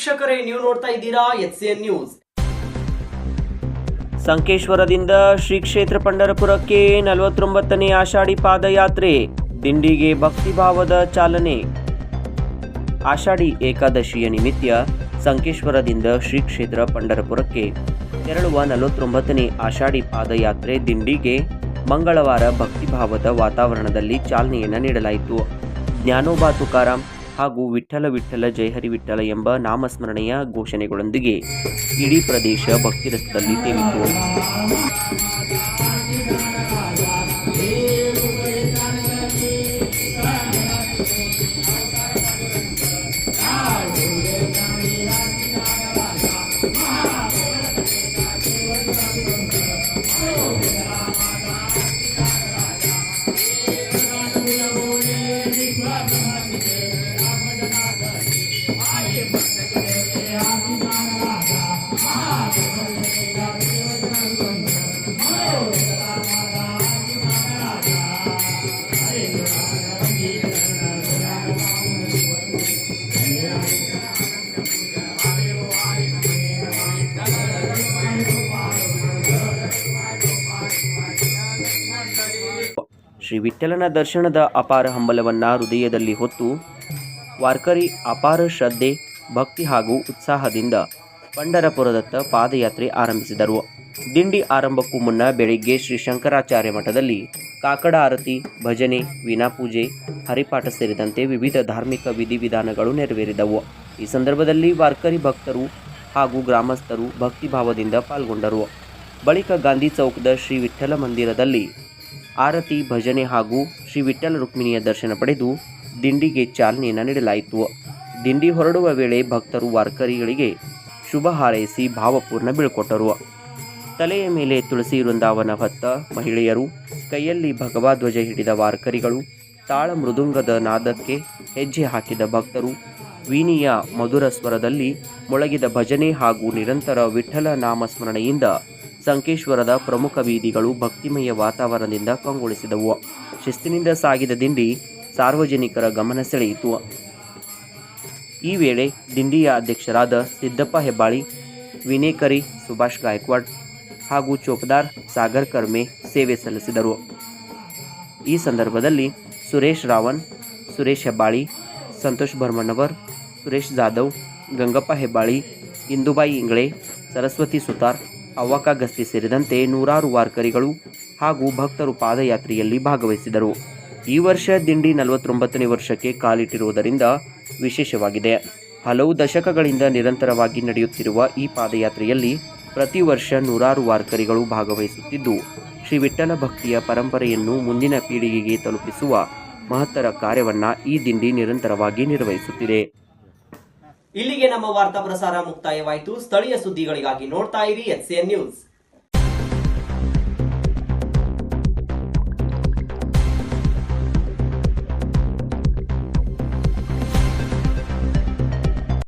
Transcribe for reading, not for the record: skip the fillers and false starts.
ವೀಕ್ಷಕರೇ, ನೀವು ನೋಡ್ತಾ ಇದ್ದೀರಾ ಎಚ್ಸಿಎನ್ ನ್ಯೂಸ್. ಸಂಕೇಶ್ವರದಿಂದ ಶ್ರೀ ಕ್ಷೇತ್ರ ಪಂಢರಪುರಕ್ಕೆ 49ನೇ ಆಷಾಢಿ ಪಾದಯಾತ್ರೆ. ದಿಂಡಿಗೆ ಭಕ್ತಿಭಾವದ ಚಾಲನೆ. ಆಷಾಢಿ ಏಕಾದಶಿಯ ನಿಮಿತ್ತ ಸಂಕೇಶ್ವರದಿಂದ ಶ್ರೀ ಕ್ಷೇತ್ರ ಪಂಢರಪುರಕ್ಕೆ ತೆರಳುವ 49ನೇ ಆಷಾಢಿ ಪಾದಯಾತ್ರೆ ದಿಂಡಿಗೆ ಮಂಗಳವಾರ ಭಕ್ತಿಭಾವದ ವಾತಾವರಣದಲ್ಲಿ ಚಾಲನೆಯನ್ನು ನೀಡಲಾಯಿತು. ಜ್ಞಾನೋಬಾ ತುಕಾರಾಮ್ ಹಾಗೂ ವಿಠ್ಠಲ ವಿಠ್ಠಲ ಜಯಹರಿ ವಿಠ್ಠಲ ಎಂಬ ನಾಮಸ್ಮರಣೆಯ ಘೋಷಣೆಗಳೊಂದಿಗೆ ಇಡೀ ಪ್ರದೇಶ ಭಕ್ತಿರಸದಲ್ಲಿ ತೇಲಿತು. ಶ್ರೀ ವಿಠ್ಠಲನ ದರ್ಶನದ ಅಪಾರ ಹಂಬಲವನ್ನು ಹೃದಯದಲ್ಲಿ ಹೊತ್ತು ವಾರ್ಕರಿ ಅಪಾರ ಶ್ರದ್ಧೆ, ಭಕ್ತಿ ಹಾಗೂ ಉತ್ಸಾಹದಿಂದ ಪಂಢರಪುರದತ್ತ ಪಾದಯಾತ್ರೆ ಆರಂಭಿಸಿದರು. ದಿಂಡಿ ಆರಂಭಕ್ಕೂ ಮುನ್ನ ಬೆಳಿಗ್ಗೆ ಶ್ರೀ ಶಂಕರಾಚಾರ್ಯ ಮಠದಲ್ಲಿ ಕಾಕಡ ಆರತಿ, ಭಜನೆ, ವೀಣಾಪೂಜೆ, ಹರಿಪಾಠ ಸೇರಿದಂತೆ ವಿವಿಧ ಧಾರ್ಮಿಕ ವಿಧಿವಿಧಾನಗಳು ನೆರವೇರಿದವು. ಈ ಸಂದರ್ಭದಲ್ಲಿ ವಾರ್ಕರಿ ಭಕ್ತರು ಹಾಗೂ ಗ್ರಾಮಸ್ಥರು ಭಕ್ತಿಭಾವದಿಂದ ಪಾಲ್ಗೊಂಡರು. ಬಳಿಕ ಗಾಂಧಿ ಚೌಕದ ಶ್ರೀ ವಿಠ್ಠಲ ಮಂದಿರದಲ್ಲಿ ಆರತಿ, ಭಜನೆ ಹಾಗೂ ಶ್ರೀ ವಿಠ್ಠಲ ರುಕ್ಮಿಣಿಯ ದರ್ಶನ ಪಡೆದು ದಿಂಡಿಗೆ ಚಾಲನೆಯನ್ನು ನೀಡಲಾಯಿತು. ದಿಂಡಿ ಹೊರಡುವ ವೇಳೆ ಭಕ್ತರು ವಾರ್ಕರಿಗಳಿಗೆ ಶುಭ ಹಾರೈಸಿ ಭಾವಪೂರ್ಣ ಬೀಳ್ಕೊಟ್ಟರು. ತಲೆಯ ಮೇಲೆ ತುಳಸಿ ವೃಂದಾವನ ಹೊತ್ತ ಮಹಿಳೆಯರು, ಕೈಯಲ್ಲಿ ಭಗವಧ್ವಜ ಹಿಡಿದ ವಾರ್ಕರಿಗಳು, ತಾಳ ಮೃದಂಗದ ನಾದಕ್ಕೆ ಹೆಜ್ಜೆ ಹಾಕಿದ ಭಕ್ತರು, ವೀಣಿಯ ಮಧುರ ಸ್ವರದಲ್ಲಿ ಮೊಳಗಿದ ಭಜನೆ ಹಾಗೂ ನಿರಂತರ ವಿಠ್ಠಲ ನಾಮಸ್ಮರಣೆಯಿಂದ ಸಂಕೇಶ್ವರದ ಪ್ರಮುಖ ಬೀದಿಗಳು ಭಕ್ತಿಮಯ ವಾತಾವರಣದಿಂದ ಕಂಗೊಳಿಸಿದವು. ಶಿಸ್ತಿನಿಂದ ಸಾಗಿದ ದಿಂಡಿ ಸಾರ್ವಜನಿಕರ ಗಮನ ಸೆಳೆಯಿತು. ಈ ವೇಳೆ ದಿಂಡಿಯ ಅಧ್ಯಕ್ಷರಾದ ಸಿದ್ದಪ್ಪ ಹೆಬ್ಬಾಳಿ, ವಿನೇಕರಿ ಸುಭಾಷ್ ಗಾಯಕ್ವಾಡ್ ಹಾಗೂ ಚೌಕದಾರ್ ಸಾಗರ್ ಕರ್ಮೆ ಸೇವೆ ಸಲ್ಲಿಸಿದರು. ಈ ಸಂದರ್ಭದಲ್ಲಿ ಸುರೇಶ್ ರಾವಣ್, ಸುರೇಶ್ ಹೆಬ್ಬಾಳಿ, ಸಂತೋಷ್ ಭರ್ಮಣ್ಣವರ್, ಸುರೇಶ್ ಜಾಧವ್, ಗಂಗಪ್ಪ ಹೆಬ್ಬಾಳಿ, ಇಂದುಬಾಯಿ ಇಂಗಳೆ, ಸರಸ್ವತಿ ಸುತಾರ್, ಅವ್ವಕ್ಕ ಗಸ್ತಿ ಸೇರಿದಂತೆ ನೂರಾರು ವಾರ್ಕರಿಗಳು ಹಾಗೂ ಭಕ್ತರು ಪಾದಯಾತ್ರೆಯಲ್ಲಿ ಭಾಗವಹಿಸಿದರು. ಈ ವರ್ಷ ದಿಂಡಿ 49ನೇ ವರ್ಷಕ್ಕೆ ಕಾಲಿಟ್ಟಿರುವುದರಿಂದ ವಿಶೇಷವಾಗಿದೆ. ಹಲವು ದಶಕಗಳಿಂದ ನಿರಂತರವಾಗಿ ನಡೆಯುತ್ತಿರುವ ಈ ಪಾದಯಾತ್ರೆಯಲ್ಲಿ ಪ್ರತಿ ವರ್ಷ ನೂರಾರು ವಾರ್ಕರಿಗಳು ಭಾಗವಹಿಸುತ್ತಿದ್ದು, ಶ್ರೀ ವಿಠ್ಠಲ ಭಕ್ತಿಯ ಪರಂಪರೆಯನ್ನು ಮುಂದಿನ ಪೀಳಿಗೆಗೆ ತಲುಪಿಸುವ ಮಹತ್ತರ ಕಾರ್ಯವನ್ನು ಈ ದಿಂಡಿ ನಿರಂತರವಾಗಿ ನಿರ್ವಹಿಸುತ್ತಿದೆ. ಇಲ್ಲಿಗೆ ನಮ್ಮ ವಾರ್ತಾ ಪ್ರಸಾರ ಮುಕ್ತಾಯವಾಯಿತು. ಸ್ಥಳೀಯ ಸುದ್ದಿಗಳಿಗಾಗಿ ನೋಡ್ತಾ ಇರಿ ಎಚ್ಸಿಎನ್ ನ್ಯೂಸ್.